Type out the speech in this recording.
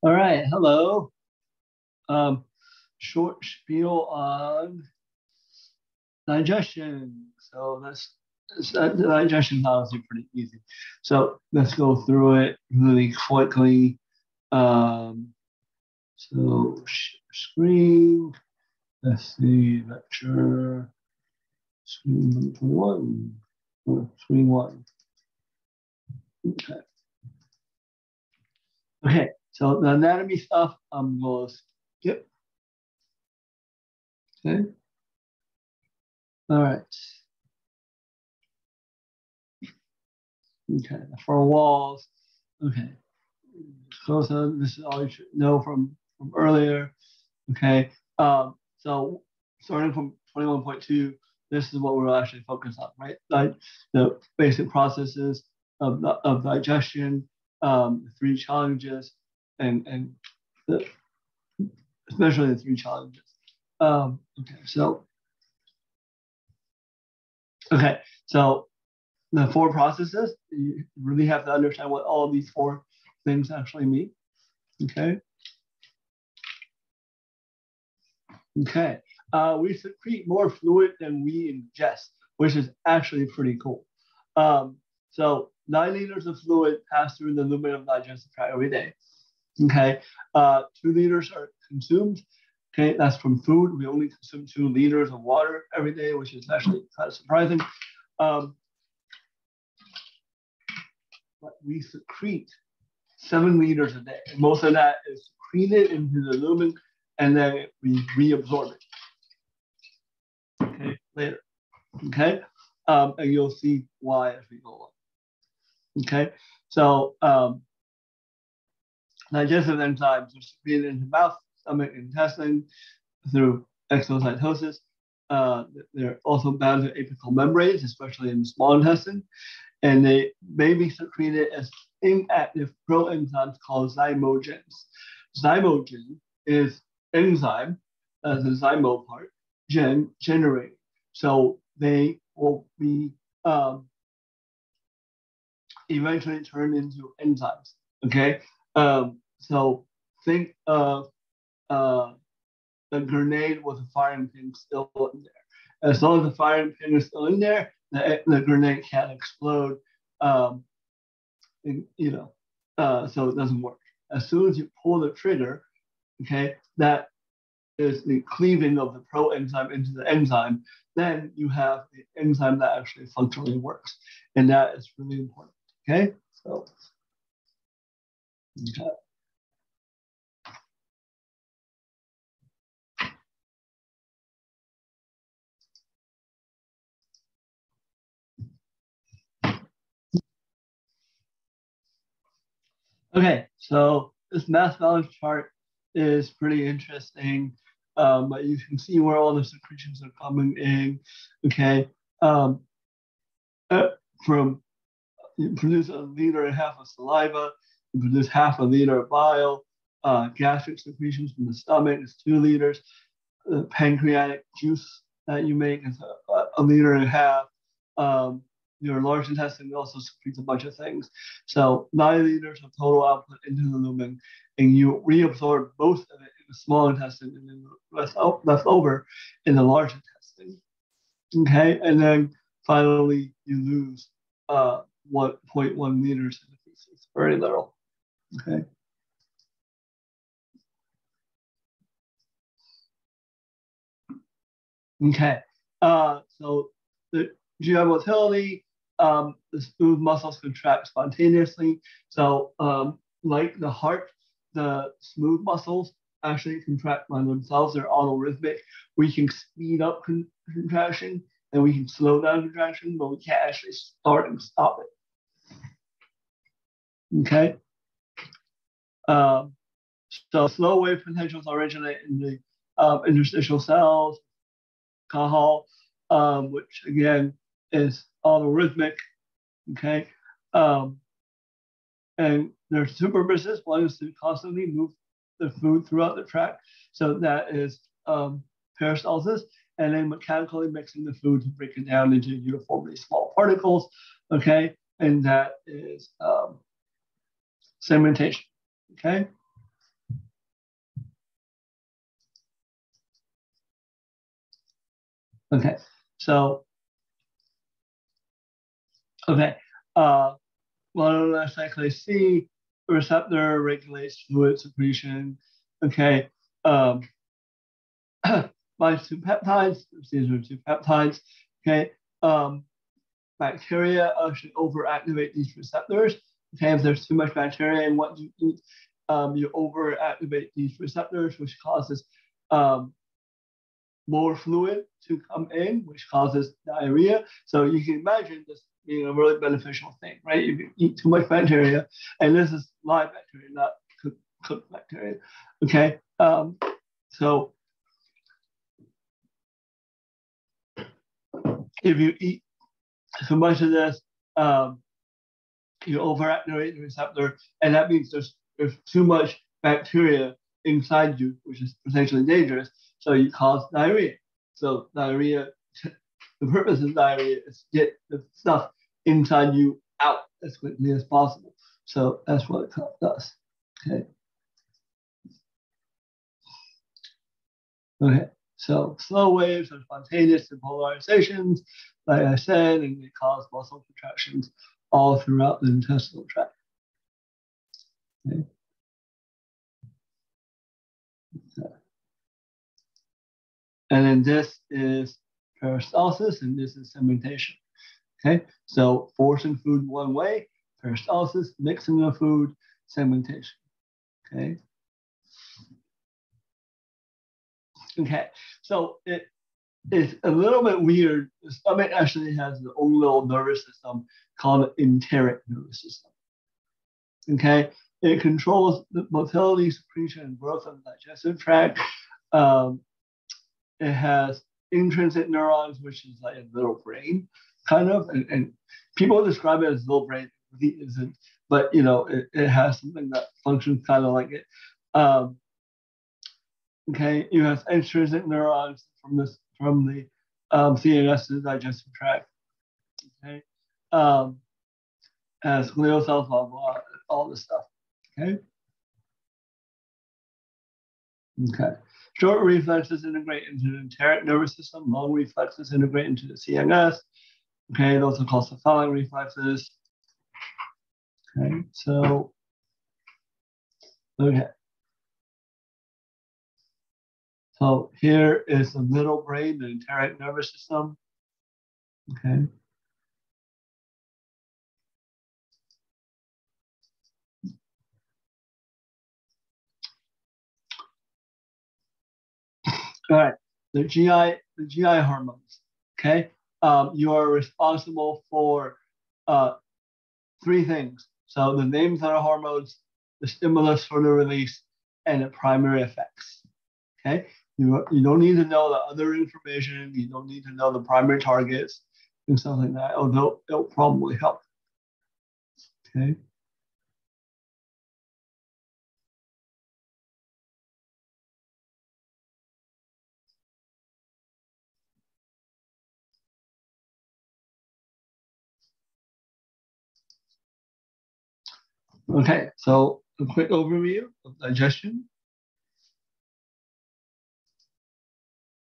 All right, hello. Um, Short spiel on digestion. So the digestion is obviously pretty easy. So let's go through it really quickly. Um, screen. Let's see, lecture screen number 21 or screen one. Okay. Okay. So the anatomy stuff I'm going to skip. Okay. All right. Okay. For walls. Okay. So this is all you should know from earlier. Okay. So starting from 21.2, this is what we're actually focused on, right? Like the basic processes of digestion, the three challenges, and the, especially the three challenges. Okay, so the four processes, you really have to understand what all of these four things actually mean. Okay. Okay. We secrete more fluid than we ingest, which is actually pretty cool. So 9 liters of fluid pass through the lumen of digestive tract every day. Okay. 2 liters are consumed. Okay, that's from food. We only consume 2 liters of water every day, which is actually kind of surprising. But we secrete 7 liters a day. And most of that is secreted into the lumen, and then we reabsorb it. Okay, later. Okay, and you'll see why as we go on. Okay, so digestive enzymes are secreted into mouth, stomach, and intestine through exocytosis. They're also bound to apical membranes, especially in the small intestine, and they may be secreted as inactive proenzymes called zymogens. Zymogen is enzyme, the zymo part, generating. So they will be eventually turned into enzymes. Okay, so think of the grenade with the firing pin still in there. As long as the firing pin is still in there, the grenade can't explode. And, so it doesn't work. As soon as you pull the trigger, okay, that is the cleaving of the proenzyme into the enzyme. Then you have the enzyme that actually functionally works, and that is really important. Okay, so okay. Okay, so this mass balance chart is pretty interesting. But you can see where all the secretions are coming in. Okay, um, from you produce 1.5 liters of saliva, you produce 0.5 liter of bile. Gastric secretions from the stomach is 2 liters. Pancreatic juice that you make is 1.5 liters. Your large intestine also secretes a bunch of things. So 9 liters of total output into the lumen, and you reabsorb most of it in the small intestine, and then left over in the large intestine. Okay, and then finally you lose 1.1 liters in the feces, very little. Okay. Okay. So the GI motility, the smooth muscles contract spontaneously. So like the heart, the smooth muscles actually contract by themselves. They're autorhythmic. We can speed up contraction and we can slow down contraction, but we can't actually start and stop it. Okay. Um, so slow wave potentials originate in the interstitial cells, Cahal, which again is algorithmic. Okay. Um, and there's two purposes. One is to constantly move the food throughout the tract. So that is peristalsis, and then mechanically mixing the food to break it down into uniformly small particles. Okay. And that is segmentation. Okay. Okay, so okay, monocyclase C receptor regulates fluid secretion. Okay, binds to peptides. These are two peptides. Okay, bacteria should overactivate these receptors. Okay, if there's too much bacteria in what you eat, you overactivate these receptors, which causes more fluid to come in, which causes diarrhea. So you can imagine this being a really beneficial thing, right? If you eat too much bacteria, and this is live bacteria, not cooked bacteria. Okay, so if you eat too much of this, you overactivate the receptor, and that means there's too much bacteria inside you, which is potentially dangerous. So you cause diarrhea. So diarrhea, the purpose of diarrhea is to get the stuff inside you out as quickly as possible. So that's what it does. Okay. Okay. So slow waves are spontaneous depolarizations, like I said, and they cause muscle contractions all throughout the intestinal tract. Okay. And then this is peristalsis, and this is cementation. Okay, so forcing food one way, peristalsis, mixing the food, cementation. Okay. Okay, so it's a little bit weird. The stomach actually has its own little nervous system called the enteric nervous system. Okay, it controls the motility, secretion, and growth of the digestive tract. It has intrinsic neurons, which is like a little brain, kind of, and people describe it as little brain. It really isn't, but you know, it has something that functions kind of like it. Okay, you have extrinsic neurons from the CNS to the digestive tract. Okay, has glial cells, blah blah, all this stuff. Okay. Okay. Short reflexes integrate into the enteric nervous system. Long reflexes integrate into the CNS. Okay, those are called cephalic reflexes. Okay, so okay. So here is the middle brain, the enteric nervous system. Okay. All right. The GI hormones. Okay. You are responsible for three things. So the names of the hormones, the stimulus for the release, and the primary effects. Okay. You don't need to know the other information. You don't need to know the primary targets and stuff like that, although it'll probably help. Okay. Okay, so a quick overview of digestion.